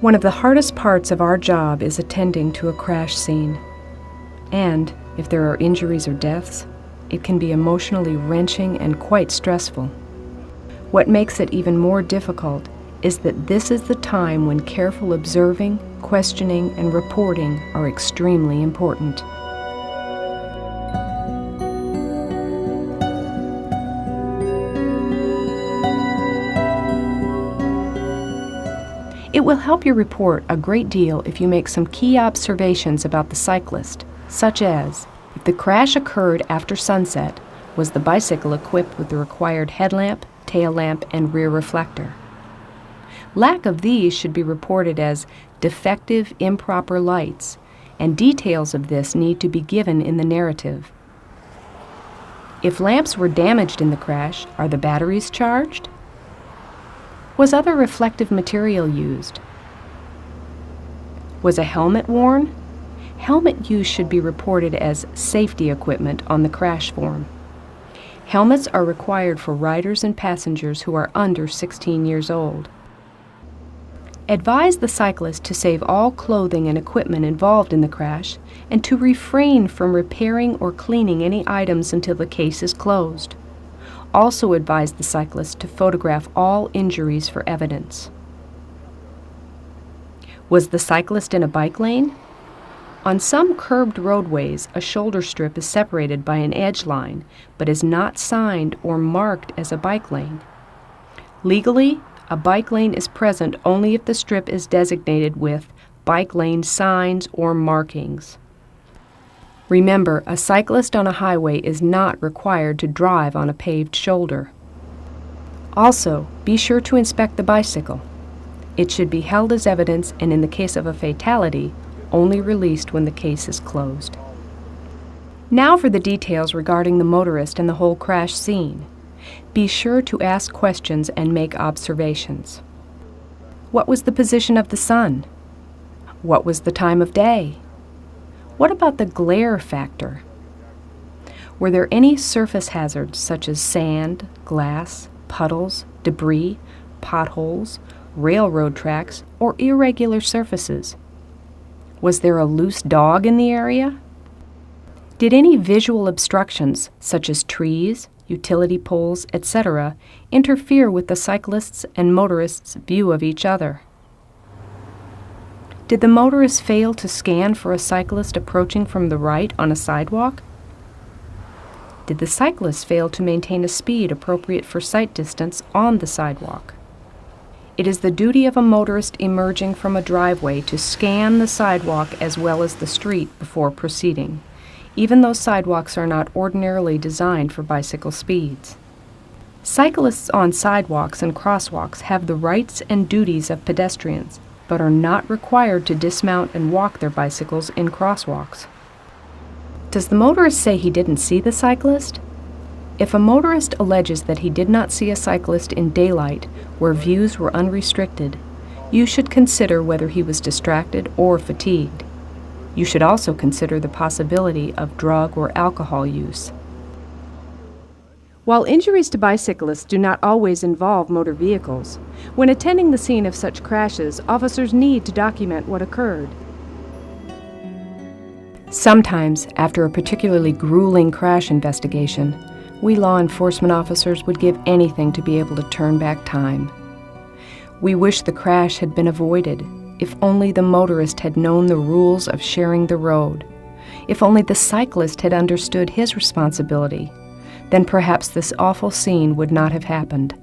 One of the hardest parts of our job is attending to a crash scene. And if there are injuries or deaths, it can be emotionally wrenching and quite stressful. What makes it even more difficult is that this is the time when careful observing, questioning, and reporting are extremely important. It will help your report a great deal if you make some key observations about the cyclist, such as, if the crash occurred after sunset, was the bicycle equipped with the required headlamp, tail lamp, and rear reflector? Lack of these should be reported as defective, improper lights, and details of this need to be given in the narrative. If lamps were damaged in the crash, are the batteries charged? Was other reflective material used? Was a helmet worn? Helmet use should be reported as safety equipment on the crash form. Helmets are required for riders and passengers who are under 16 years old. Advise the cyclist to save all clothing and equipment involved in the crash and to refrain from repairing or cleaning any items until the case is closed. Also advise the cyclist to photograph all injuries for evidence. Was the cyclist in a bike lane? On some curbed roadways, a shoulder strip is separated by an edge line, but is not signed or marked as a bike lane. Legally, a bike lane is present only if the strip is designated with bike lane signs or markings. Remember, a cyclist on a highway is not required to drive on a paved shoulder. Also, be sure to inspect the bicycle. It should be held as evidence and, in the case of a fatality, only released when the case is closed. Now for the details regarding the motorist and the whole crash scene. Be sure to ask questions and make observations. What was the position of the sun? What was the time of day? What about the glare factor? Were there any surface hazards such as sand, glass, puddles, debris, potholes, railroad tracks, or irregular surfaces? Was there a loose dog in the area? Did any visual obstructions, such as trees, utility poles, etc., interfere with the cyclist's and motorist's view of each other? Did the motorist fail to scan for a cyclist approaching from the right on a sidewalk? Did the cyclist fail to maintain a speed appropriate for sight distance on the sidewalk? It is the duty of a motorist emerging from a driveway to scan the sidewalk as well as the street before proceeding, even though sidewalks are not ordinarily designed for bicycle speeds. Cyclists on sidewalks and crosswalks have the rights and duties of pedestrians, but are not required to dismount and walk their bicycles in crosswalks. Does the motorist say he didn't see the cyclist? If a motorist alleges that he did not see a cyclist in daylight where views were unrestricted, you should consider whether he was distracted or fatigued. You should also consider the possibility of drug or alcohol use. While injuries to bicyclists do not always involve motor vehicles, when attending the scene of such crashes, officers need to document what occurred. Sometimes, after a particularly grueling crash investigation, we law enforcement officers would give anything to be able to turn back time. We wish the crash had been avoided, if only the motorist had known the rules of sharing the road, if only the cyclist had understood his responsibility, then perhaps this awful scene would not have happened.